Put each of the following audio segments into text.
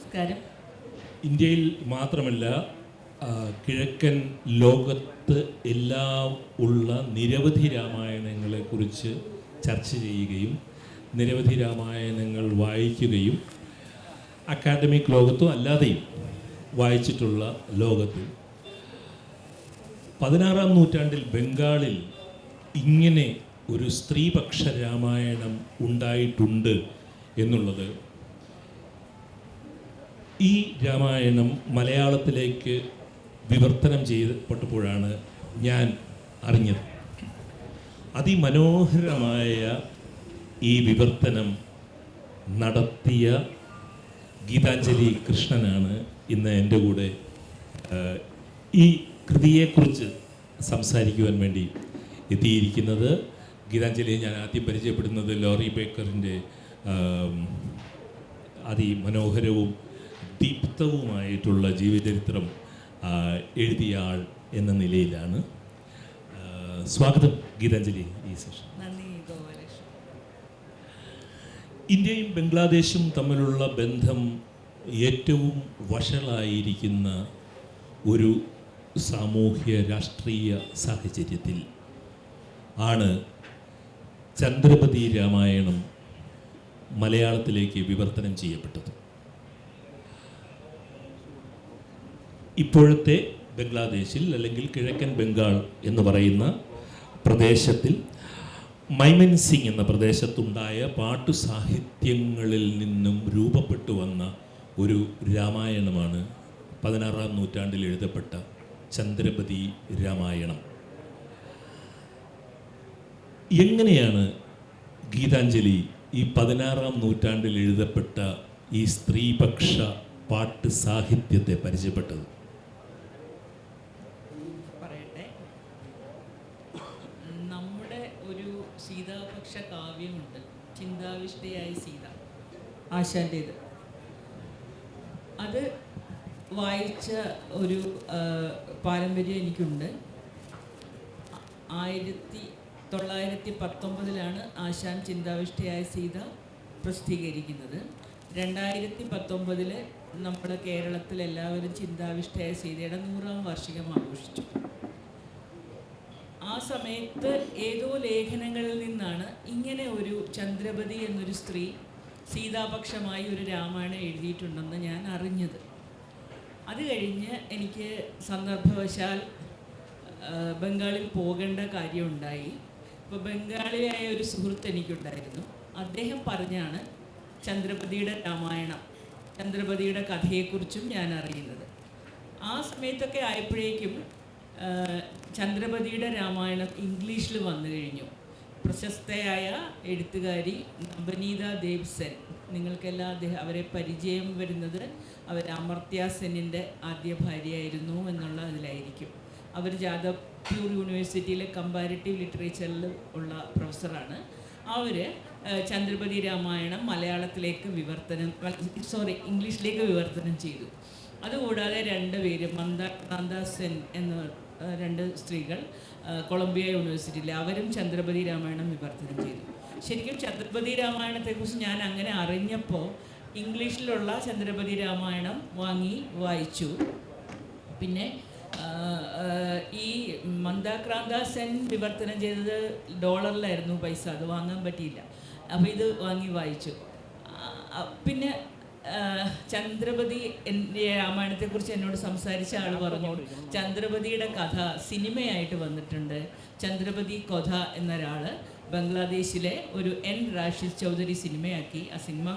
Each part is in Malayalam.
നമസ്കാരം. ഇന്ത്യയിൽ മാത്രമല്ല കിഴക്കൻ ലോകത്ത് എല്ലാം ഉള്ള നിരവധി രാമായണങ്ങളെക്കുറിച്ച് ചർച്ച ചെയ്യുകയും നിരവധി രാമായണങ്ങൾ വായിക്കുകയും അക്കാഡമിക് ലോകത്തും അല്ലാതെയും വായിച്ചിട്ടുള്ള ലോകത്തിൽ 16-ാം നൂറ്റാണ്ടിൽ ബംഗാളിൽ ഇങ്ങനെ ഒരു സ്ത്രീപക്ഷ രാമായണം ഉണ്ടായിട്ടുണ്ട് എന്നുള്ളത് ഈ രാമായണം മലയാളത്തിലേക്ക് വിവർത്തനം ചെയ്യപ്പെട്ടപ്പോഴാണ് ഞാൻ അറിഞ്ഞത്. അതിമനോഹരമായ ഈ വിവർത്തനം നടത്തിയ ഗീതാഞ്ജലി കൃഷ്ണനാണ് ഇന്ന് എൻ്റെ കൂടെ ഈ കൃതിയെക്കുറിച്ച് സംസാരിക്കുവാൻ വേണ്ടി എത്തിയിരിക്കുന്നത്. ഗീതാഞ്ജലിയെ ഞാൻ ആദ്യം പരിചയപ്പെടുന്നത് ലോറി ബേക്കറിൻ്റെ അതിമനോഹരവും ദീപ്തവുമായിട്ടുള്ള ജീവചരിത്രം എഴുതിയ ആൾ എന്ന നിലയിലാണ്. സ്വാഗതം ഗീതാഞ്ജലി ഈ സെഷൻ. ഇന്ത്യയും ബംഗ്ലാദേശും തമ്മിലുള്ള ബന്ധം ഏറ്റവും വഷളായിരിക്കുന്ന ഒരു സാമൂഹ്യ രാഷ്ട്രീയ സാഹചര്യത്തിൽ ആണ് ചന്ദ്രപതി രാമായണം മലയാളത്തിലേക്ക് വിവർത്തനം ചെയ്യപ്പെട്ടത്. ഇപ്പോഴത്തെ ബംഗ്ലാദേശിൽ അല്ലെങ്കിൽ കിഴക്കൻ ബംഗാൾ എന്ന് പറയുന്ന പ്രദേശത്തിൽ മൈമൻസിംഗ് എന്ന പ്രദേശത്തുണ്ടായ പാട്ടു സാഹിത്യങ്ങളിൽ നിന്നും രൂപപ്പെട്ടു വന്ന ഒരു രാമായണമാണ് 16-ാം നൂറ്റാണ്ടിൽ എഴുതപ്പെട്ട ചന്ദ്രപതി രാമായണം. എങ്ങനെയാണ് ഗീതാഞ്ജലി ഈ 16-ാം നൂറ്റാണ്ടിൽ എഴുതപ്പെട്ട ഈ സ്ത്രീപക്ഷ പാട്ട് സാഹിത്യത്തെ പരിചയപ്പെട്ടത്? പറയട്ടെ. നമ്മുടെ ഒരു സീതാപക്ഷ കാവ്യമുണ്ട്, ചിന്താവിഷ്ടയായ സീത, ആശാൻ്റേത്. അത് വായിച്ച ഒരു പാരമ്പര്യം എനിക്കുണ്ട്. 1919 ആശാൻ ചിന്താവിഷ്ടയായ സീത പ്രസിദ്ധീകരിക്കുന്നത്. 2019 നമ്മുടെ കേരളത്തിൽ എല്ലാവരും ചിന്താവിഷ്ടയായ സീതയുടെ 100-ാം വാർഷികം ആഘോഷിച്ചു. ആ സമയത്ത് ഏതോ ലേഖനങ്ങളിൽ നിന്നാണ് ഇങ്ങനെ ഒരു ചന്ദ്രപതി എന്നൊരു സ്ത്രീ സീതാപക്ഷമായി ഒരു രാമായണം എഴുതിയിട്ടുണ്ടെന്ന് ഞാൻ അറിഞ്ഞത്. അത് കഴിഞ്ഞ് എനിക്ക് സന്ദർഭവശാൽ ബംഗാളിൽ പോകേണ്ട കാര്യമുണ്ടായി. അപ്പോൾ ബംഗാളിയായ ഒരു സുഹൃത്ത് എനിക്കുണ്ടായിരുന്നു. അദ്ദേഹം പറഞ്ഞാണ് ചന്ദ്രപതിയുടെ രാമായണം, ചന്ദ്രപതിയുടെ കഥയെക്കുറിച്ചും ഞാൻ അറിയുന്നത്. ആ സമയത്തൊക്കെ ആയപ്പോഴേക്കും ചന്ദ്രപതിയുടെ രാമായണം ഇംഗ്ലീഷിൽ വന്നു കഴിഞ്ഞു. പ്രശസ്തയായ എഴുത്തുകാരി നവനീത ദേവ് സെൻ, നിങ്ങൾക്കെല്ലാം അവരെ പരിചയം വരുന്നത് അവർ അമർത്യ സെന്നിൻ്റെ ആദ്യ ഭാര്യയായിരുന്നു എന്നുള്ള അതിലായിരിക്കും. അവർ ജാദവ്പൂർ യൂണിവേഴ്സിറ്റിയിലെ കമ്പാരിറ്റീവ് ലിറ്ററേച്ചറിൽ ഉള്ള പ്രൊഫസറാണ്. അവർ ചന്ദ്രപതി രാമായണം മലയാളത്തിലേക്ക് ഇംഗ്ലീഷിലേക്ക് വിവർത്തനം ചെയ്തു. അതുകൂടാതെ 2 പേര്, മന്ദാ സെൻ എന്ന 2 സ്ത്രീകൾ കൊളംബിയ യൂണിവേഴ്സിറ്റിയിൽ, അവരും ചന്ദ്രപതി രാമായണം വിവർത്തനം ചെയ്തു. ശരിക്കും ചന്ദ്രപതി രാമായണത്തെക്കുറിച്ച് ഞാൻ അങ്ങനെ അറിഞ്ഞപ്പോൾ ഇംഗ്ലീഷിലുള്ള ചന്ദ്രപതി രാമായണം വാങ്ങി വായിച്ചു. പിന്നെ ഈ മന്ദാക്രാന്ത സെൻ വിവർത്തനം ചെയ്തത് $ലായിരുന്നു പൈസ, അത് വാങ്ങാൻ പറ്റിയില്ല. അപ്പോൾ ഇത് വാങ്ങി വായിച്ചു. പിന്നെ ചന്ദ്രപതി രാമായണത്തെക്കുറിച്ച് എന്നോട് സംസാരിച്ച ആൾ പറഞ്ഞു, ചന്ദ്രപതിയുടെ കഥ സിനിമയായിട്ട് വന്നിട്ടുണ്ട്. ചന്ദ്രപതി കൊഥ എന്നൊരാൾ ബംഗ്ലാദേശിലെ ഒരു റാഷിദ് ചൗധരി സിനിമയാക്കി. ആ സിനിമ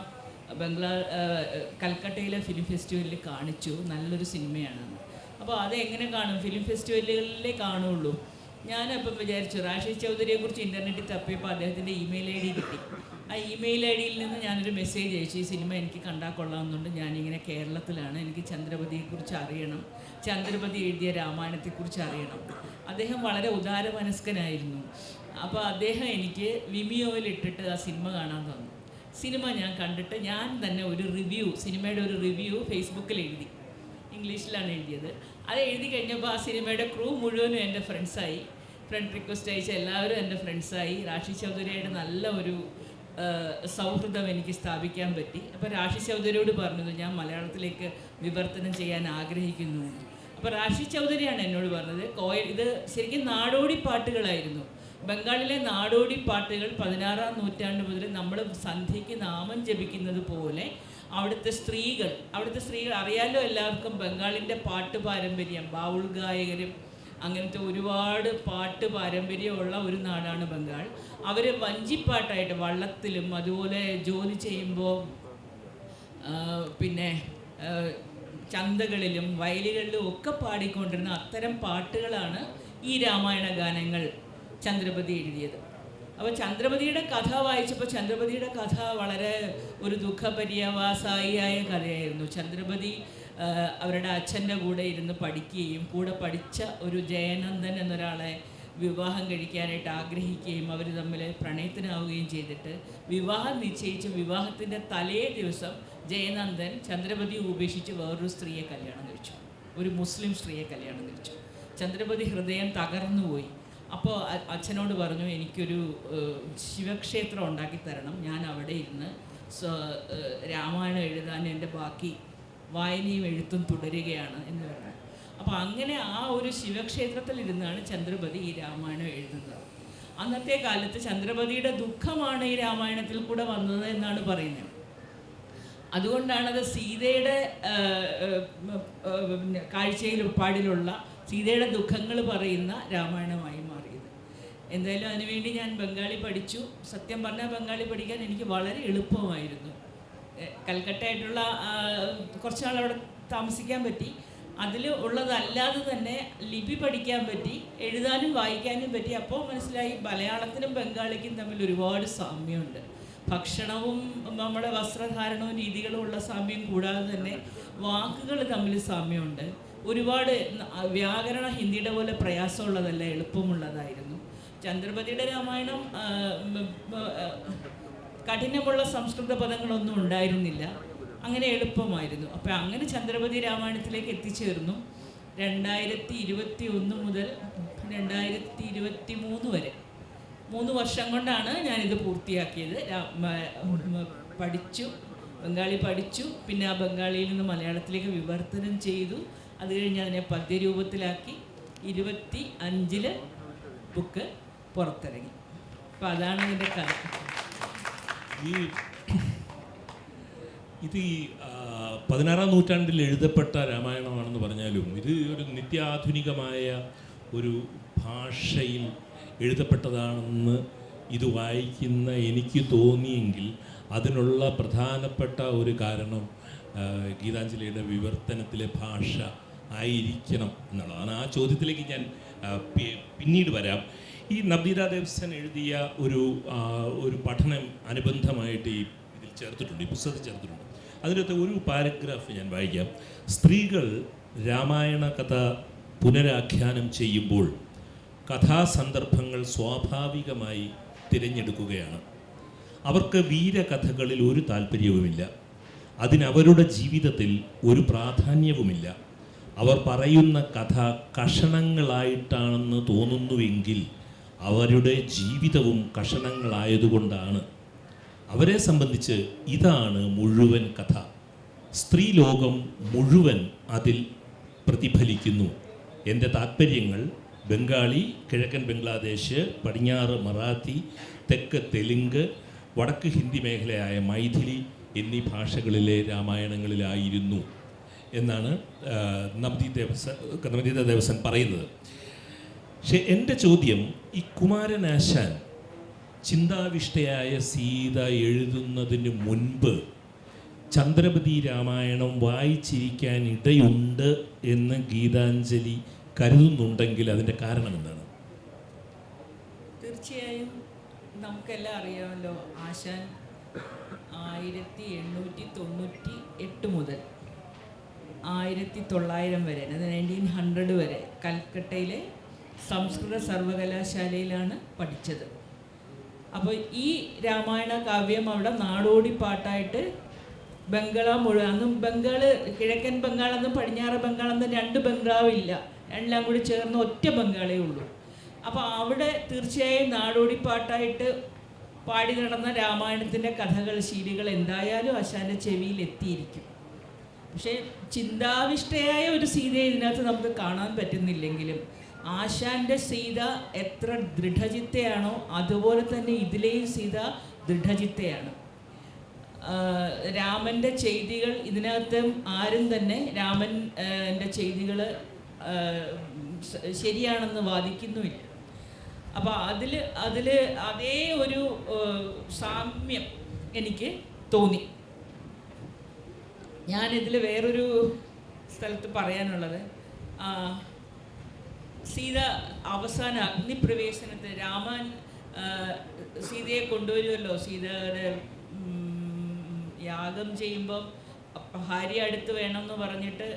കൽക്കട്ടയിലെ ഫിലിം ഫെസ്റ്റിവലിൽ കാണിച്ചു. നല്ലൊരു സിനിമയാണ്. അപ്പോൾ അതെങ്ങനെ കാണും? ഫിലിം ഫെസ്റ്റിവലുകളിലേ കാണുള്ളൂ. ഞാനപ്പം വിചാരിച്ചു, റാഷിദ് ചൗധരിയെക്കുറിച്ച് ഇൻ്റർനെറ്റിൽ തപ്പിയപ്പോൾ അദ്ദേഹത്തിൻ്റെ ഇമെയിൽ ID കിട്ടി. ആ ഇമെയിൽ IDയിൽ നിന്ന് ഞാനൊരു മെസ്സേജ് അയച്ചു, ഈ സിനിമ എനിക്ക് കണ്ടാൽ കൊള്ളാമെന്നുണ്ട്, ഞാനിങ്ങനെ കേരളത്തിലാണ്, എനിക്ക് ചന്ദ്രപതിയെക്കുറിച്ച് അറിയണം, ചന്ദ്രപതി എഴുതിയ രാമായണത്തെക്കുറിച്ച് അറിയണം. അദ്ദേഹം വളരെ ഉദാരമനസ്കനായിരുന്നു. അപ്പോൾ അദ്ദേഹം എനിക്ക് വിമിയോയിൽ ഇട്ടിട്ട് ആ സിനിമ കാണാൻ തന്നു. സിനിമ ഞാൻ കണ്ടിട്ട് ഞാൻ തന്നെ ഒരു റിവ്യൂ, സിനിമയുടെ ഒരു റിവ്യൂ ഫേസ്ബുക്കിൽ എഴുതി. ഇംഗ്ലീഷിലാണ് എഴുതിയത്. അത് എഴുതി കഴിഞ്ഞപ്പോൾ ആ സിനിമയുടെ ക്രൂ മുഴുവനും എൻ്റെ ഫ്രണ്ട്സായി. ഫ്രണ്ട് റിക്വസ്റ്റ് അയച്ച എല്ലാവരും എൻ്റെ ഫ്രണ്ട്സായി. റാഷിദ് ചൗധരിയുടെ നല്ല ഒരു സൗഹൃദം എനിക്ക് സ്ഥാപിക്കാൻ പറ്റി. അപ്പോൾ രാശി ചൗധരിയോട് പറഞ്ഞത് ഞാൻ മലയാളത്തിലേക്ക് വിവർത്തനം ചെയ്യാൻ ആഗ്രഹിക്കുന്നു. അപ്പോൾ രാശി ചൗധരിയാണ് എന്നോട് പറഞ്ഞത്, ഇത് ശരിക്കും നാടോടി പാട്ടുകളായിരുന്നു. ബംഗാളിലെ നാടോടി പാട്ടുകൾ 16-ാം നൂറ്റാണ്ട് മുതൽ നമ്മൾ സന്ധ്യയ്ക്ക് നാമം ജപിക്കുന്നത് പോലെ അവിടുത്തെ സ്ത്രീകൾ അറിയാലോ എല്ലാവർക്കും, ബംഗാളിൻ്റെ പാട്ട് പാരമ്പര്യം, ബാവുൾ ഗായകരും അങ്ങനത്തെ ഒരുപാട് പാട്ട് പാരമ്പര്യമുള്ള ഒരു നാടാണ് ബംഗാൾ. അവർ വഞ്ചിപ്പാട്ടായിട്ട് വള്ളത്തിലും അതുപോലെ ജോലി ചെയ്യുമ്പോൾ പിന്നെ ചന്തകളിലും വയലുകളിലും ഒക്കെ പാടിക്കൊണ്ടിരുന്ന അത്തരം പാട്ടുകളാണ് ഈ രാമായണ ഗാനങ്ങൾ ചന്ദ്രപതി എഴുതിയത്. അപ്പോൾ ചന്ദ്രപതിയുടെ കഥ വായിച്ചപ്പോൾ ചന്ദ്രപതിയുടെ കഥ വളരെ ഒരു ദുഃഖപര്യവാസായിയായ കഥയായിരുന്നു. ചന്ദ്രപതി അവരുടെ അച്ഛൻ്റെ കൂടെ ഇരുന്ന് പഠിക്കുകയും കൂടെ പഠിച്ച ഒരു ജയനന്ദൻ എന്നൊരാളെ വിവാഹം കഴിക്കാനായിട്ട് ആഗ്രഹിക്കുകയും അവർ തമ്മിൽ പ്രണയത്തിനാവുകയും ചെയ്തിട്ട് വിവാഹം നിശ്ചയിച്ച് വിവാഹത്തിൻ്റെ തലേ ദിവസം ജയനന്ദൻ ചന്ദ്രപതി ഉപേക്ഷിച്ച് വേറൊരു സ്ത്രീയെ കല്യാണം കഴിച്ചു, ഒരു മുസ്ലിം സ്ത്രീയെ കല്യാണം കഴിച്ചു. ചന്ദ്രപതി ഹൃദയം തകർന്നുപോയി. അപ്പോൾ അച്ഛനോട് പറഞ്ഞു, എനിക്കൊരു ശിവക്ഷേത്രം ഉണ്ടാക്കി തരണം, ഞാൻ അവിടെ ഇരുന്ന് രാമായണം എഴുതാൻ എൻ്റെ ബാക്കി വായനയും എഴുത്തും തുടരുകയാണ് എന്ന് പറഞ്ഞു. അപ്പോൾ അങ്ങനെ ആ ഒരു ശിവക്ഷേത്രത്തിൽ ഇരുന്നാണ് ചന്ദ്രപതി ഈ രാമായണം എഴുതുന്നത്. അന്നത്തെ കാലത്ത് ചന്ദ്രപതിയുടെ ദുഃഖമാണ് ഈ രാമായണത്തിൽ കൂടെ വന്നത് എന്നാണ് പറയുന്നത്. അതുകൊണ്ടാണത് സീതയുടെ കാഴ്ചയിൽ പാടിലുള്ള സീതയുടെ ദുഃഖങ്ങൾ പറയുന്ന രാമായണമായി മാറിയത്. എന്തായാലും അതിനുവേണ്ടി ഞാൻ ബംഗാളി പഠിച്ചു. സത്യം പറഞ്ഞാൽ ബംഗാളി പഠിക്കാൻ എനിക്ക് വളരെ എളുപ്പമായിരുന്നു. കൽക്കട്ടയായിട്ടുള്ള കുറച്ച് നാൾ അവിടെ താമസിക്കാൻ പറ്റി. അതിൽ ഉള്ളതല്ലാതെ തന്നെ ലിപി പഠിക്കാൻ പറ്റി, എഴുതാനും വായിക്കാനും പറ്റി. അപ്പോൾ മനസ്സിലായി മലയാളത്തിനും ബംഗാളിക്കും തമ്മിൽ ഒരുപാട് സാമ്യമുണ്ട്. ഭക്ഷണവും നമ്മുടെ വസ്ത്രധാരണവും രീതികളും ഉള്ള സാമ്യം കൂടാതെ തന്നെ വാക്കുകൾ തമ്മിൽ സാമ്യമുണ്ട്. ഒരുപാട് വ്യാകരണം ഹിന്ദിയുടെ പോലെ പ്രയാസമുള്ളതല്ല, എളുപ്പമുള്ളതായിരുന്നു. ചന്ദ്രപതിയുടെ രാമായണം കഠിനമുള്ള സംസ്കൃത പദങ്ങളൊന്നും ഉണ്ടായിരുന്നില്ല, അങ്ങനെ എളുപ്പമായിരുന്നു. അപ്പോൾ അങ്ങനെ ചന്ദ്രപതി രാമായണത്തിലേക്ക് എത്തിച്ചേർന്നു. 2021 മുതൽ 2023 വരെ 3 വർഷം കൊണ്ടാണ് ഞാനിത് പൂർത്തിയാക്കിയത്. പഠിച്ചു, ബംഗാളി പഠിച്ചു, പിന്നെ ആ ബംഗാളിയിൽ നിന്ന് മലയാളത്തിലേക്ക് വിവർത്തനം ചെയ്തു. അത് കഴിഞ്ഞ് അതിനെ പദ്യരൂപത്തിലാക്കി 25 ബുക്ക് പുറത്തിറങ്ങി. അപ്പം അതാണ് ഇതിൻ്റെ കഥ. ഇത് 16-ാം നൂറ്റാണ്ടിൽ എഴുതപ്പെട്ട രാമായണമാണെന്ന് പറഞ്ഞാലും ഇത് ഒരു നിത്യാധുനികമായ ഒരു ഭാഷയിൽ എഴുതപ്പെട്ടതാണെന്ന് ഇത് വായിക്കുന്ന എനിക്ക് തോന്നിയെങ്കിൽ അതിനുള്ള പ്രധാനപ്പെട്ട ഒരു കാരണം ഗീതാഞ്ജലിയുടെ വിവർത്തനത്തിലെ ഭാഷ ആയിരിക്കണം എന്നുള്ളതാണ്. ആ ചോദ്യത്തിലേക്ക് ഞാൻ പിന്നീട് വരാം. ഈ നവനീത ദേവസൻ എഴുതിയ ഒരു പഠനം അനുബന്ധമായിട്ട് ഇതിൽ ചേർത്തിട്ടുണ്ട്, ഈ പുസ്തകത്തിൽ ചേർത്തിട്ടുണ്ട്. അതിനകത്ത് ഒരു പാരഗ്രാഫ് ഞാൻ വായിക്കാം. സ്ത്രീകൾ രാമായണ കഥ പുനരാഖ്യാനം ചെയ്യുമ്പോൾ കഥാസന്ദർഭങ്ങൾ സ്വാഭാവികമായി തിരഞ്ഞെടുക്കുകയാണ്. അവർക്ക് വീരകഥകളിൽ ഒരു താല്പര്യവുമില്ല, അതിനവരുടെ ജീവിതത്തിൽ ഒരു പ്രാധാന്യവുമില്ല. അവർ പറയുന്ന കഥ കഷണങ്ങളായിട്ടാണെന്ന് തോന്നുന്നുവെങ്കിൽ അവരുടെ ജീവിതവും കഷണങ്ങളായതുകൊണ്ടാണ്. അവരെ സംബന്ധിച്ച് ഇതാണ് മുഴുവൻ കഥ. സ്ത്രീലോകം മുഴുവൻ അതിൽ പ്രതിഫലിക്കുന്നു. എൻ്റെ താല്പര്യങ്ങൾ ബംഗാളി, കിഴക്കൻ ബംഗ്ലാദേശ്, പടിഞ്ഞാറ് മറാത്തി, തെക്ക് തെലുങ്ക്, വടക്ക് ഹിന്ദി മേഖലയായ മൈഥിലി എന്നീ ഭാഷകളിലെ രാമായണങ്ങളിലായിരുന്നു എന്നാണ് നവനീത ദേവസൻ പറയുന്നത്. പക്ഷെ എൻ്റെ ചോദ്യം, ഈ കുമാരനാശാൻ ചിന്താവിഷ്ടയായ സീത എഴുതുന്നതിന് മുൻപ് ചന്ദ്രപതി രാമായണം വായിച്ചിരിക്കാൻ ഇടയുണ്ട് എന്ന് ഗീതാഞ്ജലി കരുതുന്നുണ്ടെങ്കിൽ അതിൻ്റെ കാരണം എന്താണ്? തീർച്ചയായും നമുക്കെല്ലാം അറിയാമല്ലോ, ആശാൻ 1898 മുതൽ 1900 വരെ, അത് 1900 വരെ കൽക്കട്ടയിലെ സംസ്കൃത സർവകലാശാലയിലാണ് പഠിച്ചത്. അപ്പോൾ ഈ രാമായണ കാവ്യം അവിടെ നാടോടി പാട്ടായിട്ട് ബംഗാള മുഴുവൻ, അന്നും ബംഗാൾ, കിഴക്കൻ ബംഗാളെന്നും പടിഞ്ഞാറ് ബംഗാളെന്നും 2 ബംഗ്ലാവില്ല, എല്ലാം കൂടി ചേർന്ന് ഒറ്റ ബംഗാളേ ഉള്ളൂ. അപ്പോൾ അവിടെ തീർച്ചയായും നാടോടി പാട്ടായിട്ട് പാടി നടന്ന രാമായണത്തിൻ്റെ കഥകൾ ശീലുകൾ എന്തായാലും ആശാൻ്റെ ചെവിയിൽ എത്തിയിരിക്കും. പക്ഷേ ചിന്താവിഷ്ടയായ ഒരു സീതയെ ഇതിനകത്ത് നമുക്ക് കാണാൻ പറ്റുന്നില്ലെങ്കിലും ആശാൻ്റെ സീത എത്ര ദൃഢചിത്തയാണോ അതുപോലെ തന്നെ ഇതിലെയും സീത ദൃഢചിത്തയാണ്. രാമൻ്റെ ചെയ്തികൾ ഇതിനകത്ത് ആരും തന്നെ രാമൻ്റെ ചെയ്തികൾ ശരിയാണെന്ന് വാദിക്കുന്നുമില്ല. അപ്പോൾ അതിൽ അതേ ഒരു സാമ്യം എനിക്ക് തോന്നി. ഞാനിതിൽ വേറൊരു സ്ഥലത്ത് പറയാനുള്ളത്, സീത അവസാന അഗ്നിപ്രവേശനത്തിൽ രാമൻ സീതയെ കൊണ്ടുവരുമല്ലോ. സീതയുടെ യാഗം ചെയ്യുമ്പം ഭാര്യ അടുത്ത് വേണമെന്ന് പറഞ്ഞിട്ട്,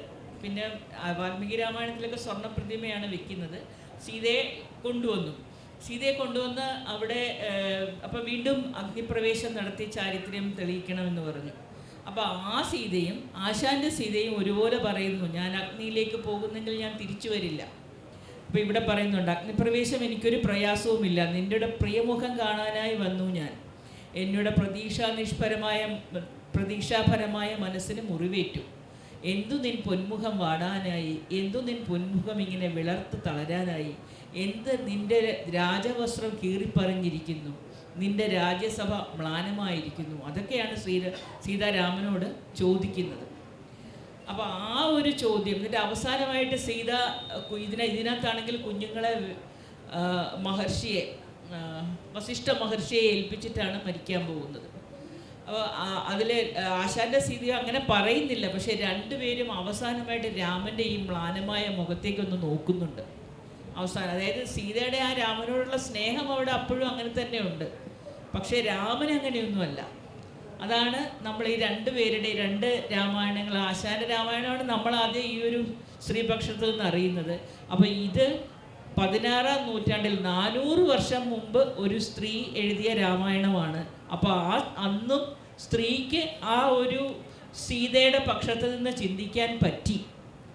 പിന്നെ വാൽമീകി രാമായണത്തിലൊക്കെ സ്വർണ്ണ പ്രതിമയാണ് വെക്കുന്നത്. സീതയെ കൊണ്ടുവന്ന് അവിടെ അപ്പം വീണ്ടും അഗ്നിപ്രവേശം നടത്തി ചാരിത്രം തെളിയിക്കണമെന്ന് പറഞ്ഞു. അപ്പോൾ ആ സീതയും ആശാൻ്റെ സീതയും ഒരുപോലെ പറയുന്നു, ഞാൻ അഗ്നിയിലേക്ക് പോകുന്നെങ്കിൽ ഞാൻ തിരിച്ചു വരില്ല. അപ്പോൾ ഇവിടെ പറയുന്നുണ്ട്, അഗ്നിപ്രവേശം എനിക്കൊരു പ്രയാസവുമില്ല, നിൻ്റെ പ്രിയമുഖം കാണാനായി വന്നു ഞാൻ. എന്നോട് പ്രതീക്ഷാപരമായ മനസ്സിന് മുറിവേറ്റു. എന്തു നിൻ പൊന്മുഖം വാടാനായി, എന്തു നിൻ പൊന്മുഖം ഇങ്ങനെ വിളർത്ത് തളരാനായി, എന്ത് നിൻ്റെ രാജവസ്ത്രം കീറിപ്പറിഞ്ഞിരിക്കുന്നു, നിൻ്റെ രാജ്യസഭ മ്ലാനമായിരിക്കുന്നു. അതൊക്കെയാണ് സീതാരാമനോട് ചോദിക്കുന്നത്. അപ്പോൾ ആ ഒരു ചോദ്യം, എന്നിട്ട് അവസാനമായിട്ട് സീത ഇതിനകത്താണെങ്കിൽ കുഞ്ഞുങ്ങളെ വസിഷ്ഠ മഹർഷിയെ ഏൽപ്പിച്ചിട്ടാണ് മരിക്കാൻ പോകുന്നത്. അപ്പോൾ അതിൽ ആശാൻ്റെ സീത അങ്ങനെ പറയുന്നില്ല, പക്ഷേ രണ്ടുപേരും അവസാനമായിട്ട് രാമൻ്റെ ഈ മ്ലാനമായ മുഖത്തേക്കൊന്ന് നോക്കുന്നുണ്ട് അവസാനം. അതായത് സീതയുടെ ആ രാമനോടുള്ള സ്നേഹം അവിടെ അപ്പോഴും അങ്ങനെ തന്നെ ഉണ്ട്, പക്ഷേ രാമൻ അങ്ങനെയൊന്നുമല്ല. അതാണ് നമ്മൾ ഈ രണ്ട് രാമായണങ്ങൾ, ആശാൻ്റെ രാമായണമാണ് നമ്മൾ ആദ്യം ഈ ഒരു സ്ത്രീപക്ഷത്തിൽ നിന്ന് അറിയുന്നത്. അപ്പോൾ ഇത് 16-ാം നൂറ്റാണ്ടിൽ 400 വർഷം മുമ്പ് ഒരു സ്ത്രീ എഴുതിയ രാമായണമാണ്. അപ്പോൾ അന്നും സ്ത്രീക്ക് ആ ഒരു സീതയുടെ പക്ഷത്ത് നിന്ന് ചിന്തിക്കാൻ പറ്റി,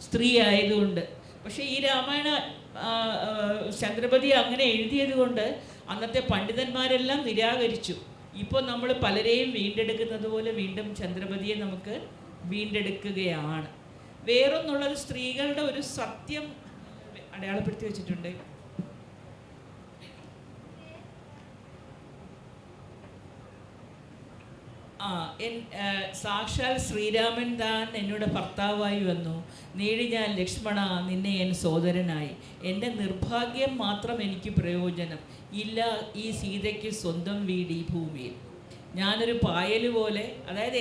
സ്ത്രീ ആയതുകൊണ്ട്. പക്ഷേ ഈ രാമായണ ചന്ദ്രപതി അങ്ങനെ എഴുതിയത് കൊണ്ട് അന്നത്തെ പണ്ഡിതന്മാരെല്ലാം നിരാകരിച്ചു. ഇപ്പോൾ നമ്മൾ പലരെയും വീണ്ടെടുക്കുന്നത് പോലെ വീണ്ടും ചന്ദ്രപതിയെ നമുക്ക് വീണ്ടെടുക്കുകയാണ്. വേറൊന്നുള്ളത്, സ്ത്രീകളുടെ ഒരു സത്യം അടയാളപ്പെടുത്തി വെച്ചിട്ടുണ്ട്. സാക്ഷാൽ ശ്രീരാമൻ താൻ എന്നോട് ഭർത്താവായി വന്നു, നേടി ഞാൻ ലക്ഷ്മണ നിന്നെ എൻ സോദരനായി. എൻ്റെ നിർഭാഗ്യം മാത്രം എനിക്ക് പ്രയോജനം ഇല്ല, ഈ സീതയ്ക്ക് സ്വന്തം വീട് ഈ ഭൂമിയിൽ. ഞാനൊരു പായൽ പോലെ, അതായത്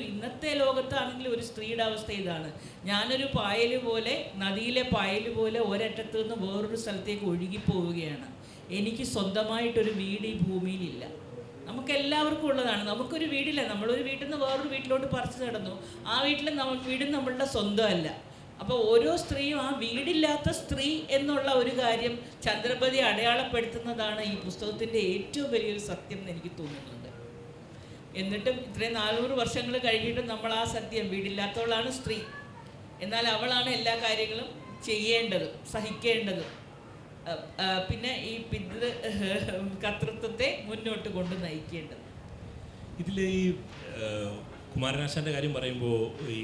ഇന്നത്തെ ലോകത്താണെങ്കിൽ ഒരു സ്ത്രീയുടെ അവസ്ഥ ഇതാണ്. ഞാനൊരു പായൽ പോലെ, നദിയിലെ പായൽ പോലെ ഒരറ്റത്ത് നിന്ന് വേറൊരു സ്ഥലത്തേക്ക് ഒഴുകിപ്പോവുകയാണ്. എനിക്ക് സ്വന്തമായിട്ടൊരു വീട് ഈ ഭൂമിയിലില്ല. നമുക്കെല്ലാവർക്കും ഉള്ളതാണ്. നമുക്കൊരു വീടില്ല, നമ്മളൊരു വീട്ടിൽ നിന്ന് വേറൊരു വീട്ടിലോട്ട് പറിച്ചു നടന്നു. ആ വീടും നമ്മളുടെ സ്വന്തമല്ല. അപ്പോൾ ഓരോ സ്ത്രീയും ആ വീടില്ലാത്ത സ്ത്രീ എന്നുള്ള ഒരു കാര്യം ചന്ദ്രപതി അടയാളപ്പെടുത്തുന്നതാണ് ഈ പുസ്തകത്തിൻ്റെ ഏറ്റവും വലിയൊരു സത്യം എന്ന് എനിക്ക് തോന്നുന്നുണ്ട്. എന്നിട്ടും ഇത്രയും 400 വർഷങ്ങൾ കഴിഞ്ഞിട്ടും നമ്മൾ ആ സത്യം, വീടില്ലാത്തവളാണ് സ്ത്രീ, എന്നാൽ അവളാണ് എല്ലാ കാര്യങ്ങളും ചെയ്യേണ്ടതും സഹിക്കേണ്ടതും, പിന്നെ ഈ കർത്തൃത്വത്തെ മുന്നോട്ട് കൊണ്ട് നയിക്കേണ്ടത്. ഇതിൽ ഈ കുമാരനാശാൻ്റെ കാര്യം പറയുമ്പോൾ ഈ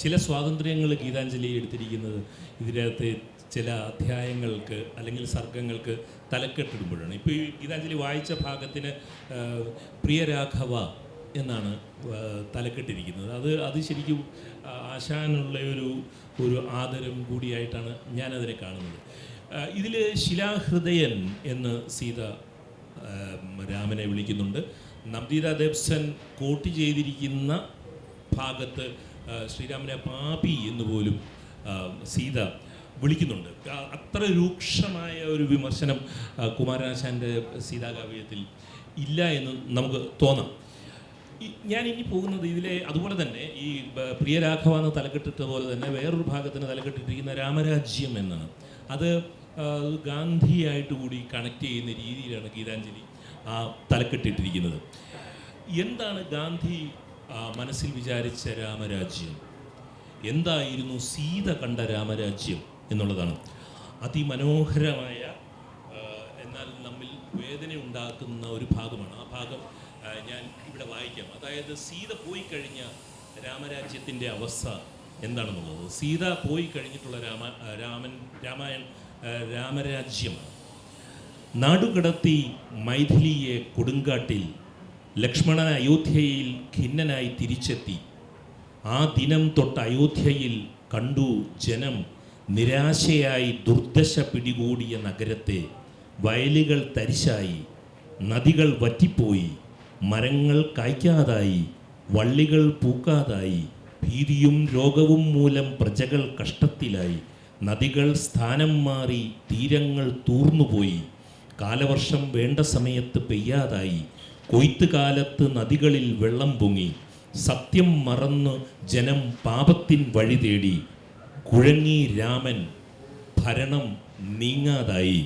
ചില സ്വാതന്ത്ര്യങ്ങൾ ഗീതാഞ്ജലി എടുത്തിരിക്കുന്നത് ഇതിനകത്തെ ചില അധ്യായങ്ങൾക്ക് അല്ലെങ്കിൽ സർഗങ്ങൾക്ക് തലക്കെട്ടിടുമ്പോഴാണ്. ഇപ്പോൾ ഈ ഗീതാഞ്ജലി വായിച്ച ഭാഗത്തിന് പ്രിയരാഘവ എന്നാണ് തലക്കെട്ടിരിക്കുന്നത്. അത് ശരിക്കും ആശാനുള്ള ഒരു ആദരം കൂടിയായിട്ടാണ് ഞാനതിനെ കാണുന്നത്. ഇതിൽ ശിലാഹൃദയൻ എന്ന് സീത രാമനെ വിളിക്കുന്നുണ്ട്. നവ്ദീത ദേവ്സൻ കോട്ട് ചെയ്തിരിക്കുന്ന ഭാഗത്ത് ശ്രീരാമനെ പാപി എന്ന് പോലും സീത വിളിക്കുന്നുണ്ട്. അത്ര രൂക്ഷമായ ഒരു വിമർശനം കുമാരനാശാൻ്റെ സീതാകാവ്യത്തിൽ ഇല്ല എന്ന് നമുക്ക് തോന്നാം. ഞാൻ ഇനി പോകുന്നത് ഇതിലെ അതുപോലെ തന്നെ ഈ പ്രിയരാഘവ എന്ന് തലക്കെട്ടിട്ട പോലെ തന്നെ വേറൊരു ഭാഗത്തിന് തലക്കെട്ടിട്ടിരിക്കുന്ന രാമരാജ്യം എന്നാണ്. അത് ഗാന്ധിയായിട്ട് കൂടി കണക്ട് ചെയ്യുന്ന രീതിയിലാണ് ഗീതാഞ്ജലി ആ തലക്കെട്ടിട്ടിരിക്കുന്നത്. എന്താണ് ഗാന്ധി മനസ്സിൽ വിചാരിച്ച രാമരാജ്യം? എന്തായിരുന്നു സീത കണ്ട രാമരാജ്യം എന്നുള്ളതാണ് അതിമനോഹരമായ എന്നാൽ നമ്മിൽ വേദന ഉണ്ടാക്കുന്ന ഒരു ഭാഗമാണ്. ആ ഭാഗം ഞാൻ ഇവിടെ വായിക്കാം. അതായത് സീത പോയി കഴിഞ്ഞ രാമരാജ്യത്തിൻ്റെ അവസ്ഥ എന്താണെന്നുള്ളത്. സീത പോയി കഴിഞ്ഞിട്ടുള്ള രാമരാജ്യം നാടുകടത്തി മൈഥിലിയെ കൊടുങ്കാട്ടിൽ, ലക്ഷ്മണൻ അയോധ്യയിൽ ഖിന്നനായി തിരിച്ചെത്തി. ആ ദിനം തൊട്ട് അയോധ്യയിൽ കണ്ടു ജനം നിരാശയായി ദുർദശ പിടികൂടിയ നഗരത്തെ. വയലുകൾ തരിശായി, നദികൾ വറ്റിപ്പോയി, മരങ്ങൾ കായ്ക്കാതായി, വള്ളികൾ പൂക്കാതായി, ഭീതിയും രോഗവും മൂലം പ്രജകൾ കഷ്ടത്തിലായി. നദികൾ സ്ഥാനം മാറി, തീരങ്ങൾ തൂർന്നുപോയി, കാലവർഷം വേണ്ട സമയത്ത് പെയ്യാതായി, കൊയ്ത്തുകാലത്ത് നദികളിൽ വെള്ളം പൊങ്ങി. സത്യം മറന്ന് ജനം പാപത്തിൻ വഴി തേടി, കുഴങ്ങി രാമൻ, ഭരണം നീങ്ങാതായി.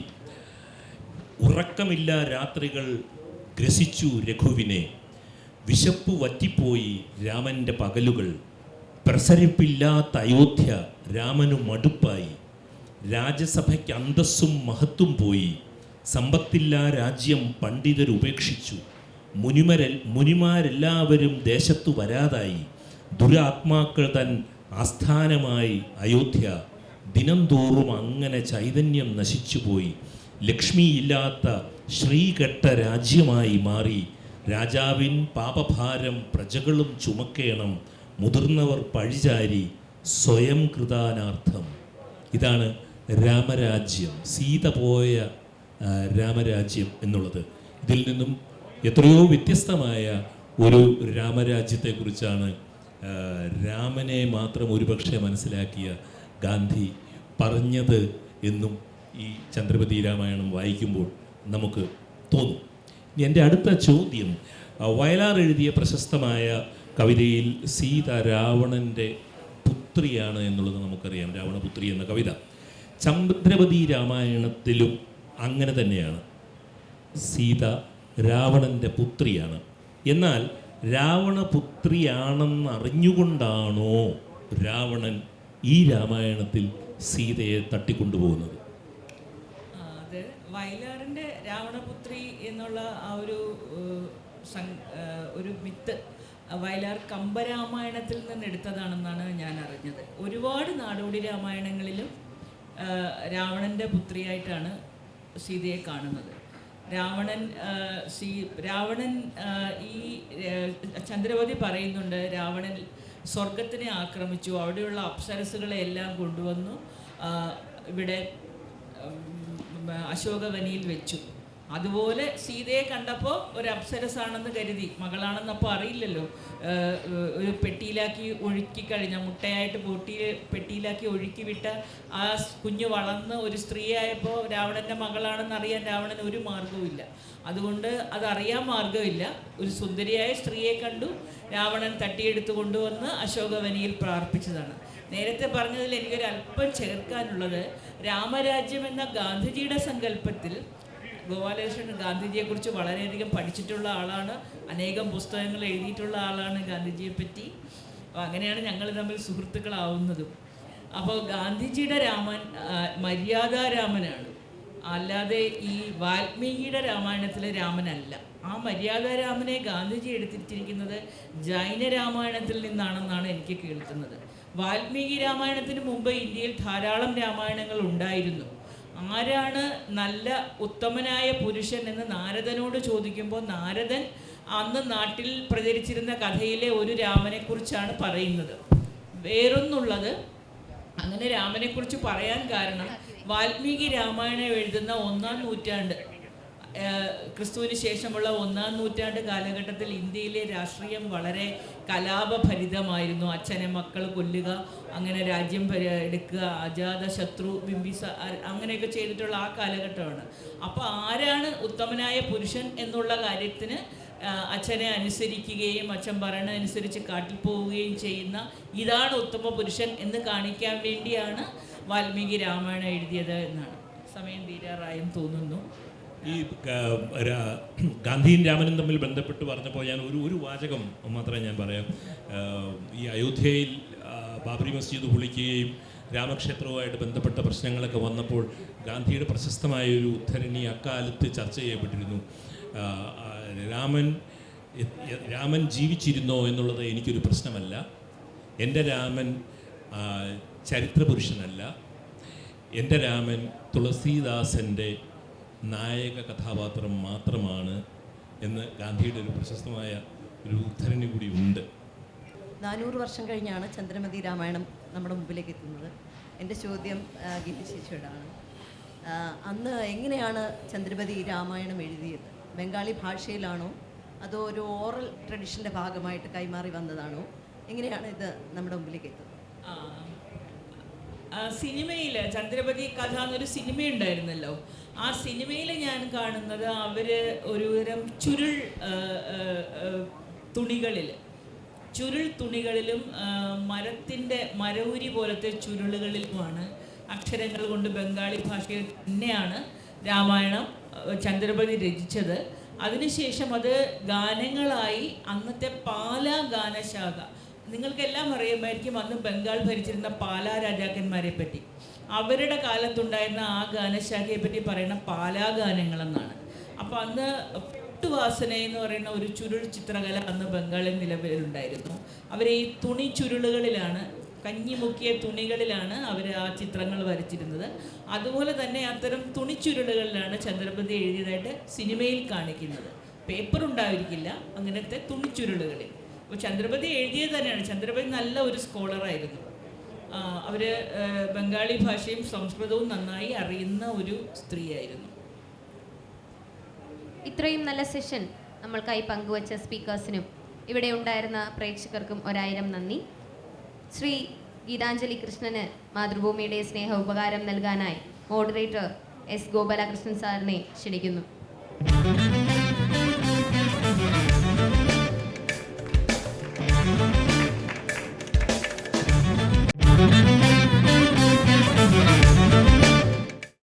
ഉറക്കമില്ല രാത്രികൾ ഗ്രസിച്ചു രഘുവിനെ, വിശപ്പ് വറ്റിപ്പോയി രാമൻ്റെ പകലുകൾ. പ്രസരിപ്പില്ലാത്ത അയോധ്യ രാമനു മടുപ്പായി, രാജസഭയ്ക്ക് അന്തസ്സും മഹത്വം പോയി. സമ്പത്തില്ല രാജ്യം പണ്ഡിതരുപേക്ഷിച്ചു, മുനിമാരെല്ലാവരും ദേശത്തു വരാതായി. ദുരാത്മാക്കൾ തൻ ആസ്ഥാനമായി അയോധ്യ, ദിനം തോറും അങ്ങനെ ചൈതന്യം നശിച്ചുപോയി. ലക്ഷ്മിയില്ലാത്ത ശ്രീകെട്ട രാജ്യമായി മാറി. രാജാവിൻ പാപഭാരം പ്രജകളും ചുമക്കേണം, മുതിർന്നവർ പഴിചാരി സ്വയം കൃതാനാർത്ഥം. ഇതാണ് രാമരാജ്യം, സീത പോയ രാമരാജ്യം എന്നുള്ളത്. ഇതിൽ നിന്നും എത്രയോ വ്യത്യസ്തമായ ഒരു രാമരാജ്യത്തെക്കുറിച്ചാണ് രാമനെ മാത്രം ഒരുപക്ഷെ മനസ്സിലാക്കിയ ഗാന്ധി പറഞ്ഞത് എന്നും ഈ ചന്ദ്രപതി രാമായണം വായിക്കുമ്പോൾ നമുക്ക് തോന്നും. എൻ്റെ അടുത്ത ചോദ്യം, വയലാർ എഴുതിയ പ്രശസ്തമായ കവിതയിൽ സീത രാവണൻ്റെ പുത്രിയാണ് എന്നുള്ളത് നമുക്കറിയാം. രാവണപുത്രി എന്ന കവിത ചന്ദ്രപതി രാമായണത്തിലും അങ്ങനെ തന്നെയാണ്. സീത രാവണൻ്റെ പുത്രിയാണ്. എന്നാൽ രാവണപുത്രിയാണെന്ന് അറിഞ്ഞുകൊണ്ടാണോ രാവണൻ ഈ രാമായണത്തിൽ സീതയെ തട്ടിക്കൊണ്ടുപോകുന്നത്? അത് വയലാറിൻ്റെ രാവണപുത്രി എന്നുള്ള ആ ഒരു മിത്ത് വയലാർ കമ്പരാമായണത്തിൽ നിന്ന് എടുത്തതാണെന്നാണ് ഞാൻ അറിഞ്ഞത്. ഒരുപാട് നാടോടി രാമായണങ്ങളിലും രാവണൻ്റെ പുത്രിയായിട്ടാണ് സീതയെ കാണുന്നത്. രാവണൻ ഈ ചന്ദ്രപതി പറയുന്നുണ്ട്, രാവണൻ സ്വർഗത്തിനെ ആക്രമിച്ചു, അവിടെയുള്ള അപ്സരസുകളെ എല്ലാം കൊണ്ടുവന്നു ഇവിടെ അശോകവനിയിൽ വെച്ചു. അതുപോലെ സീതയെ കണ്ടപ്പോൾ ഒരു അപ്സരസാണെന്ന് കരുതി, മകളാണെന്നപ്പോൾ അറിയില്ലല്ലോ, ഒരു പെട്ടിയിലാക്കി ഒഴുക്കി കഴിഞ്ഞ മുട്ടയായിട്ട് പെട്ടിയിലാക്കി ഒഴുക്കി വിട്ട ആ കുഞ്ഞ് വളർന്ന് ഒരു സ്ത്രീയായപ്പോൾ രാവണൻ്റെ മകളാണെന്ന് അറിയാൻ രാവണന് ഒരു മാർഗവുമില്ല. അതുകൊണ്ട് അതറിയാൻ മാർഗമില്ല. ഒരു സുന്ദരിയായ സ്ത്രീയെ കണ്ടു, രാവണൻ തട്ടിയെടുത്ത് കൊണ്ടുവന്ന് അശോകവനിയിൽ പ്രാർത്ഥിച്ചതാണ്. നേരത്തെ പറഞ്ഞതിൽ എനിക്കൊരു അല്പം ചേർക്കാനുള്ളത്, രാമരാജ്യം എന്ന ഗാന്ധിജിയുടെ സങ്കല്പത്തിൽ ഗോപാലകൃഷ്ണൻ ഗാന്ധിജിയെക്കുറിച്ച് വളരെയധികം പഠിച്ചിട്ടുള്ള ആളാണ്, അനേകം പുസ്തകങ്ങൾ എഴുതിയിട്ടുള്ള ആളാണ് ഗാന്ധിജിയെ പറ്റി. അപ്പോൾ അങ്ങനെയാണ് ഞങ്ങൾ തമ്മിൽ സുഹൃത്തുക്കളാവുന്നതും. അപ്പോൾ ഗാന്ധിജിയുടെ രാമൻ മര്യാദാരാമനാണ്, അല്ലാതെ ഈ വാൽമീകിയുടെ രാമായണത്തിലെ രാമനല്ല. ആ മര്യാദാരാമനെ ഗാന്ധിജി എടുത്തിരിക്കുന്നത് ജൈന രാമായണത്തിൽ നിന്നാണെന്നാണ് എനിക്ക് കേൾക്കുന്നത്. വാൽമീകി രാമായണത്തിന് മുമ്പ് ഇന്ത്യയിൽ ധാരാളം രാമായണങ്ങൾ ഉണ്ടായിരുന്നു. ആരാണ് നല്ല ഉത്തമനായ പുരുഷൻ എന്ന് നാരദനോട് ചോദിക്കുമ്പോൾ നാരദൻ അന്ന് നാട്ടിൽ പ്രചരിച്ചിരുന്ന കഥയിലെ ഒരു രാമനെക്കുറിച്ചാണ് പറയുന്നത്. വേറൊന്നുള്ളത്, അങ്ങനെ രാമനെക്കുറിച്ച് പറയാൻ കാരണം വാൽമീകി രാമായണം എഴുതുന്ന 1-ാം നൂറ്റാണ്ട്, ക്രിസ്തുവിന് ശേഷമുള്ള 1-ാം നൂറ്റാണ്ട് കാലഘട്ടത്തിൽ ഇന്ത്യയിലെ രാഷ്ട്രീയം വളരെ കലാപഭരിതമായിരുന്നു. അച്ഛനെ മക്കൾ കൊല്ലുക, അങ്ങനെ രാജ്യം എടുക്കുക, അജാത ശത്രു ബിംബിസാർ അങ്ങനെയൊക്കെ ചെയ്തിട്ടുള്ള ആ കാലഘട്ടമാണ്. അപ്പോൾ ആരാണ് ഉത്തമനായ പുരുഷൻ എന്നുള്ള കാര്യത്തിന് അച്ഛനെ അനുസരിക്കുകയും അച്ഛൻ പറയുന്നതനുസരിച്ച് കാട്ടിൽ പോവുകയും ചെയ്യുന്ന ഇതാണ് ഉത്തമ പുരുഷൻ എന്ന് കാണിക്കാൻ വേണ്ടിയാണ് വാൽമീകി രാമായണം എഴുതിയത് എന്നാണ്. സമയം തീരാറായെന്ന് തോന്നുന്നു. ഈ ഗാന്ധിയും രാമനും തമ്മിൽ ബന്ധപ്പെട്ട് പറഞ്ഞപ്പോൾ ഞാൻ ഒരു വാചകം മാത്രമേ ഞാൻ പറയാം. ഈ അയോധ്യയിൽ ബാബറി മസ്ജിദ് പൊളിക്കുകയും രാമക്ഷേത്രവുമായിട്ട് ബന്ധപ്പെട്ട പ്രശ്നങ്ങളൊക്കെ വന്നപ്പോൾ ഗാന്ധിയുടെ പ്രശസ്തമായൊരു ഉദ്ധരണി അക്കാലത്ത് ചർച്ച ചെയ്യപ്പെട്ടിരുന്നു. ആ, ആ, രാമൻ ജീവിച്ചിരുന്നോ എന്നുള്ളത് എനിക്കൊരു പ്രശ്നമല്ല. എൻ്റെ രാമൻ ചരിത്രപുരുഷനല്ല. എൻ്റെ രാമൻ തുളസീദാസൻ്റെ നായക കഥാപാത്രം മാത്രമാണ് എന്ന് ഗാന്ധിയുടെ ഒരു പ്രശസ്തമായ ഒരു ഉദ്ധരണി കൂടി ഉണ്ട്. 400 വർഷം കഴിഞ്ഞാണ് ചന്ദ്രമതി രാമായണം നമ്മുടെ മുമ്പിലേക്ക് എത്തുന്നത്. എൻ്റെ ചോദ്യം ഗിരി ചേച്ചിയോടാണ്. അന്ന് എങ്ങനെയാണ് ചന്ദ്രമതി രാമായണം എഴുതിയത്? ബംഗാളി ഭാഷയിലാണോ അതോ ഒരു ഓറൽ ട്രഡീഷൻ്റെ ഭാഗമായിട്ട് കൈമാറി വന്നതാണോ? എങ്ങനെയാണ് ഇത് നമ്മുടെ മുമ്പിലേക്ക് എത്തുന്നത്? സിനിമയിൽ ചന്ദ്രപതി കഥ എന്നൊരു സിനിമയുണ്ടായിരുന്നല്ലോ. ആ സിനിമയിൽ ഞാൻ കാണുന്നത് അവർ ഒരുതരം ചുരുൾ തുണികളിലും മരവുരി പോലത്തെ ചുരുളുകളിലുമാണ് അക്ഷരങ്ങൾ കൊണ്ട് ബംഗാളി ഭാഷയിൽ തന്നെയാണ് രാമായണം ചന്ദ്രപതി രചിച്ചത്. അതിനുശേഷം അത് ഗാനങ്ങളായി അന്നത്തെ പാലാ ഗാനശാഖ, നിങ്ങൾക്കെല്ലാം അറിയുമായിരിക്കും അന്ന് ബംഗാൾ ഭരിച്ചിരുന്ന പാലാ രാജാക്കന്മാരെ പറ്റി, അവരുടെ കാലത്തുണ്ടായിരുന്ന ആ ഗാനശാഖയെ പറ്റി പറയുന്ന പാലാ ഗാനങ്ങളെന്നാണ്. അപ്പോൾ അന്ന് പട്ടുവാസന എന്ന് പറയുന്ന ഒരു ചുരുൾ ചിത്രകല അന്ന് ബംഗാളിൽ നിലവിലുണ്ടായിരുന്നു. അവർ ഈ തുണി ചുരുളുകളിലാണ്, കഞ്ഞിമുക്കിയ തുണികളിലാണ് അവർ ആ ചിത്രങ്ങൾ വരച്ചിരുന്നത്. അതുപോലെ തന്നെ അത്തരം തുണിച്ചുരുളുകളിലാണ് ചന്ദ്രപതി എഴുതിയതായിട്ട് സിനിമയിൽ കാണിക്കുന്നത്. പേപ്പർ ഉണ്ടായിരിക്കില്ല, അങ്ങനത്തെ തുണിച്ചുരുളുകളിൽ. അപ്പോൾ ചന്ദ്രപതി എഴുതിയത് തന്നെയാണ്. ചന്ദ്രപതി നല്ല ഒരു സ്കോളറായിരുന്നു. അവർ ബംഗാളി ഭാഷയും സംസ്കൃതവും നന്നായി അറിയുന്ന ഒരു സ്ത്രീയായിരുന്നു. ഇത്രയും നല്ല സെഷൻ നമ്മൾക്കായി പങ്കുവച്ച സ്പീക്കേഴ്സിനും ഇവിടെ ഉണ്ടായിരുന്ന പ്രേക്ഷകർക്കും 1000 നന്ദി. ശ്രീ ഗീതാഞ്ജലി കൃഷ്ണന് മാതൃഭൂമിയുടെ സ്നേഹ ഉപകാരം നൽകാനായി മോഡറേറ്റർ എസ് ഗോപാലകൃഷ്ണൻ സാറിനെ ക്ഷണിക്കുന്നു.